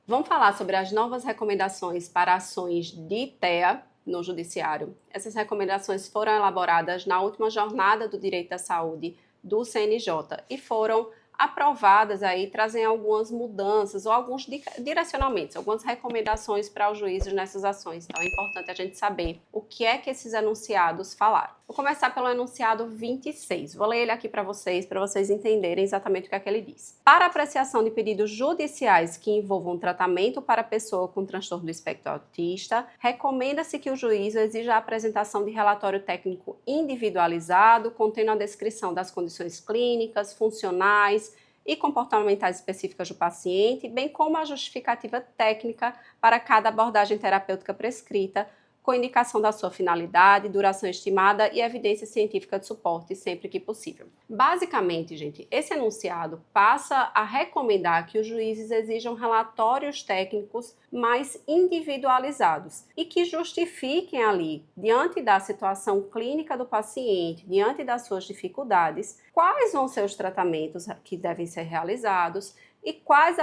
Vamos falar sobre as novas recomendações para ações de TEA no Judiciário. Essas recomendações foram elaboradas na última jornada do Direito à Saúde do CNJ e foram aprovadas aí, trazem algumas mudanças ou alguns direcionamentos, algumas recomendações para os juízes nessas ações. Então é importante a gente saber o que é que esses enunciados falaram. Vou começar pelo enunciado 26. Vou ler ele aqui para vocês entenderem exatamente o que é que ele diz. Para apreciação de pedidos judiciais que envolvam tratamento para pessoa com transtorno do espectro autista, recomenda-se que o juízo exija a apresentação de relatório técnico individualizado, contendo a descrição das condições clínicas, funcionais e comportamentais específicas do paciente, bem como a justificativa técnica para cada abordagem terapêutica prescrita, com indicação da sua finalidade, duração estimada e evidência científica de suporte, sempre que possível. Basicamente, gente, esse enunciado passa a recomendar que os juízes exijam relatórios técnicos mais individualizados e que justifiquem ali, diante da situação clínica do paciente, diante das suas dificuldades, quais vão ser os tratamentos que devem ser realizados e quais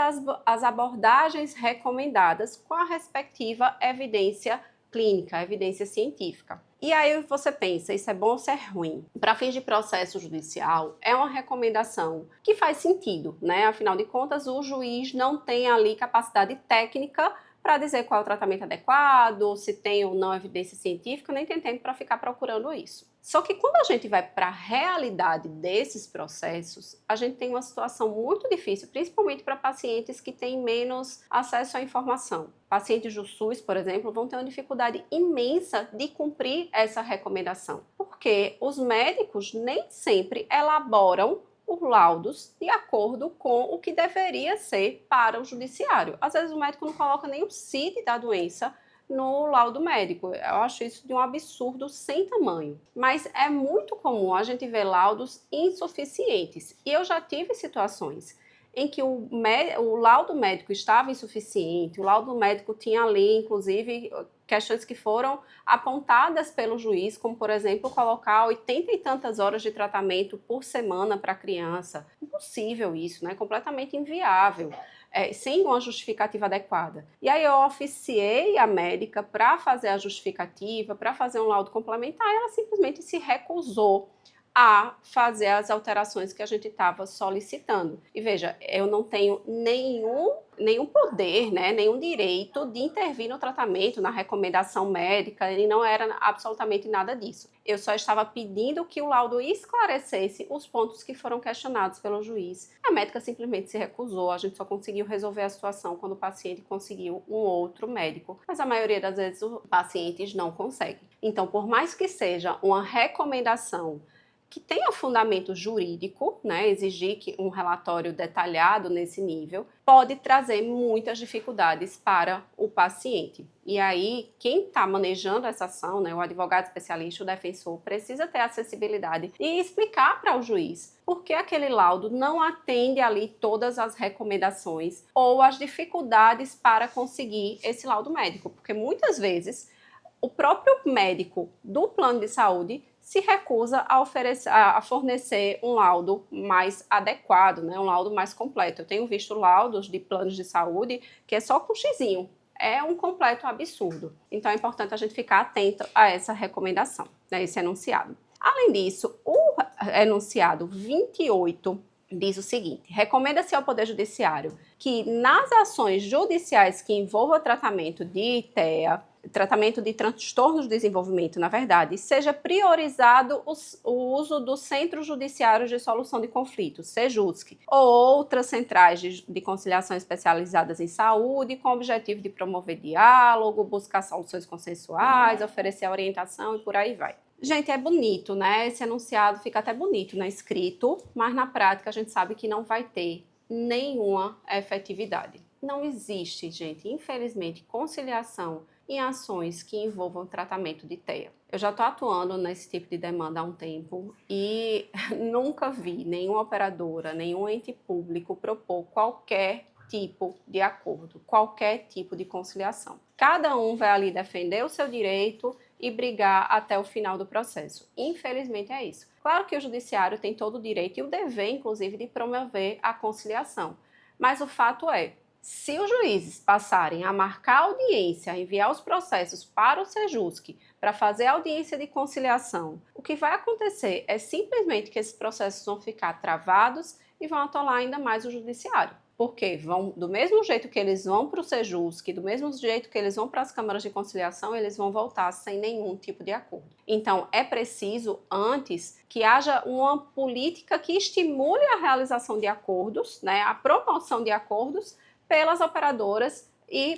as abordagens recomendadas com a respectiva evidência clínica, evidência científica. E aí você pensa, isso é bom ou isso é ruim? Para fins de processo judicial, é uma recomendação que faz sentido, né? Afinal de contas, o juiz não tem ali capacidade técnica para dizer qual é o tratamento adequado, se tem ou não evidência científica, nem tem tempo para ficar procurando isso. Só que quando a gente vai para a realidade desses processos, a gente tem uma situação muito difícil, principalmente para pacientes que têm menos acesso à informação. Pacientes do SUS, por exemplo, vão ter uma dificuldade imensa de cumprir essa recomendação, porque os médicos nem sempre elaboram os laudos de acordo com o que deveria ser para o judiciário. Às vezes o médico não coloca nem o CID da doença no laudo médico. Eu acho isso de um absurdo sem tamanho. Mas é muito comum a gente ver laudos insuficientes. E eu já tive situações em que o laudo médico estava insuficiente, o laudo médico tinha ali, inclusive, questões que foram apontadas pelo juiz, como, por exemplo, colocar 80 e tantas horas de tratamento por semana para a criança. Impossível isso, né? Completamente inviável. Sem uma justificativa adequada. E aí eu oficiei a médica para fazer a justificativa, para fazer um laudo complementar, e ela simplesmente se recusou a fazer as alterações que a gente estava solicitando. E veja, eu não tenho nenhum poder, né, nenhum direito de intervir no tratamento, na recomendação médica, ele não era absolutamente nada disso. Eu só estava pedindo que o laudo esclarecesse os pontos que foram questionados pelo juiz. A médica simplesmente se recusou, a gente só conseguiu resolver a situação quando o paciente conseguiu um outro médico. Mas a maioria das vezes os pacientes não conseguem. Então, por mais que seja uma recomendação que tenha fundamento jurídico, né, exigir um relatório detalhado nesse nível, pode trazer muitas dificuldades para o paciente. E aí, quem está manejando essa ação, né, o advogado especialista, o defensor, precisa ter acessibilidade e explicar para o juiz por que aquele laudo não atende ali todas as recomendações ou as dificuldades para conseguir esse laudo médico, porque muitas vezes o próprio médico do plano de saúde se recusa a fornecer um laudo mais adequado, né? Um laudo mais completo. Eu tenho visto laudos de planos de saúde que é só com xizinho. É um completo absurdo. Então é importante a gente ficar atento a essa recomendação, né? Esse enunciado. Além disso, o enunciado 28 diz o seguinte: recomenda-se ao Poder Judiciário que nas ações judiciais que envolvam tratamento de TEA, tratamento de transtornos de desenvolvimento, na verdade, seja priorizado o uso dos Centros Judiciários de Solução de Conflitos, CEJUSC, ou outras centrais de conciliação especializadas em saúde, com o objetivo de promover diálogo, buscar soluções consensuais, oferecer orientação e por aí vai. Gente, é bonito, né? Esse enunciado fica até bonito, né? Escrito, mas na prática a gente sabe que não vai ter nenhuma efetividade. Não existe, gente, infelizmente, conciliação em ações que envolvam tratamento de TEA. Eu já estou atuando nesse tipo de demanda há um tempo e nunca vi nenhuma operadora, nenhum ente público propor qualquer tipo de acordo, qualquer tipo de conciliação. Cada um vai ali defender o seu direito e brigar até o final do processo. Infelizmente é isso. Claro que o judiciário tem todo o direito e o dever, inclusive, de promover a conciliação. Mas o fato é, Se os juízes passarem a marcar audiência, a enviar os processos para o Sejusc para fazer audiência de conciliação, o que vai acontecer é simplesmente que esses processos vão ficar travados e vão atolar ainda mais o judiciário. Porque vão, do mesmo jeito que eles vão para o Sejusc, do mesmo jeito que eles vão para as câmaras de conciliação, eles vão voltar sem nenhum tipo de acordo. Então, é preciso, antes, que haja uma política que estimule a realização de acordos, né, a promoção de acordos pelas operadoras e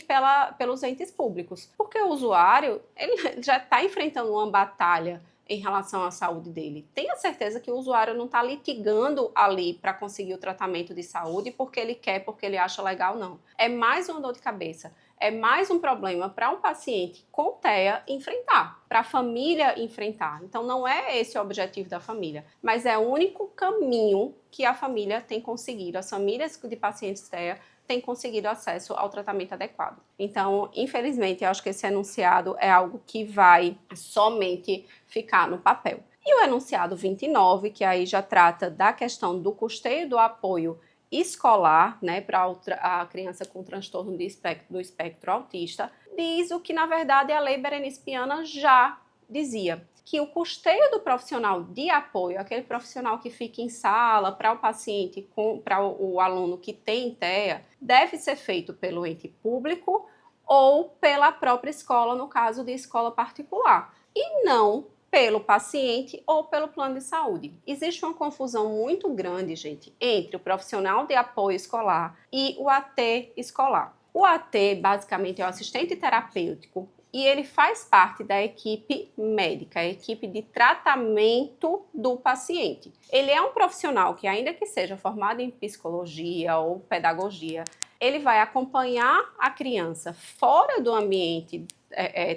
pelos entes públicos. Porque o usuário ele já está enfrentando uma batalha em relação à saúde dele. Tenha certeza que o usuário não está litigando ali para conseguir o tratamento de saúde porque ele quer, porque ele acha legal, não. É mais uma dor de cabeça, é mais um problema para um paciente com TEA enfrentar, para a família enfrentar. Então não é esse o objetivo da família, mas é o único caminho que a família tem conseguido, as famílias de pacientes TEA têm conseguido acesso ao tratamento adequado. Então, infelizmente, eu acho que esse enunciado é algo que vai somente ficar no papel. E o enunciado 29, que aí já trata da questão do custeio do apoio escolar, né, para a criança com transtorno do espectro autista, diz o que, na verdade, a Lei Berenice Piana já dizia, que o custeio do profissional de apoio, aquele profissional que fica em sala para o paciente, para o aluno que tem TEA, deve ser feito pelo ente público ou pela própria escola, no caso de escola particular, e não pelo paciente ou pelo plano de saúde. Existe uma confusão muito grande, gente, entre o profissional de apoio escolar e o AT escolar. O AT, basicamente, é o assistente terapêutico e ele faz parte da equipe médica, a equipe de tratamento do paciente. Ele é um profissional que, ainda que seja formado em psicologia ou pedagogia, ele vai acompanhar a criança fora do ambiente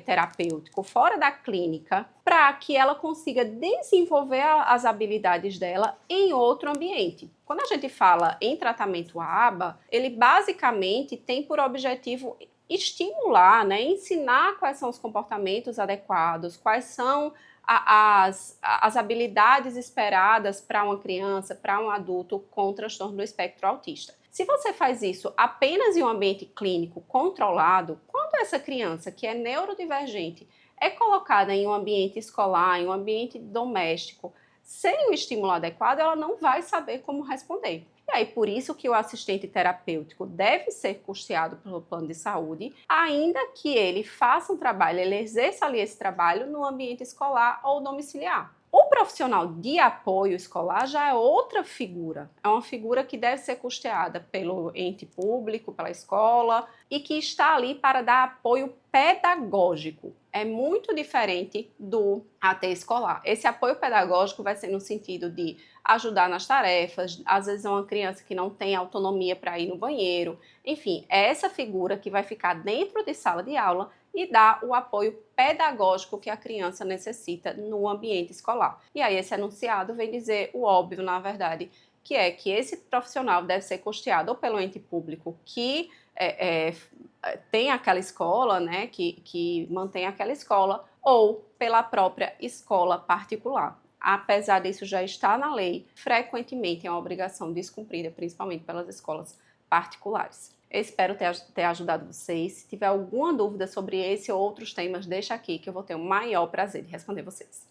terapêutico, fora da clínica, para que ela consiga desenvolver as habilidades dela em outro ambiente. Quando a gente fala em tratamento ABA, ele basicamente tem por objetivo estimular, né, ensinar quais são os comportamentos adequados, quais são as habilidades esperadas para uma criança, para um adulto com transtorno do espectro autista. Se você faz isso apenas em um ambiente clínico controlado, quando essa criança que é neurodivergente é colocada em um ambiente escolar, em um ambiente doméstico, sem o estímulo adequado, ela não vai saber como responder. E aí, por isso que o assistente terapêutico deve ser custeado pelo plano de saúde, ainda que ele faça um trabalho, ele exerça ali esse trabalho no ambiente escolar ou domiciliar. O profissional de apoio escolar já é outra figura, é uma figura que deve ser custeada pelo ente público, pela escola, e que está ali para dar apoio pedagógico. É muito diferente do AT escolar. Esse apoio pedagógico vai ser no sentido de ajudar nas tarefas, às vezes é uma criança que não tem autonomia para ir no banheiro, enfim, é essa figura que vai ficar dentro de sala de aula e dar o apoio pedagógico que a criança necessita no ambiente escolar. E aí esse enunciado vem dizer o óbvio, na verdade, que é que esse profissional deve ser custeado ou pelo ente público que tem aquela escola, né, que mantém aquela escola, ou pela própria escola particular. Apesar disso já estar na lei, frequentemente é uma obrigação descumprida, principalmente pelas escolas particulares. Eu espero ter ajudado vocês. Se tiver alguma dúvida sobre esse ou outros temas, deixa aqui que eu vou ter o maior prazer de responder vocês.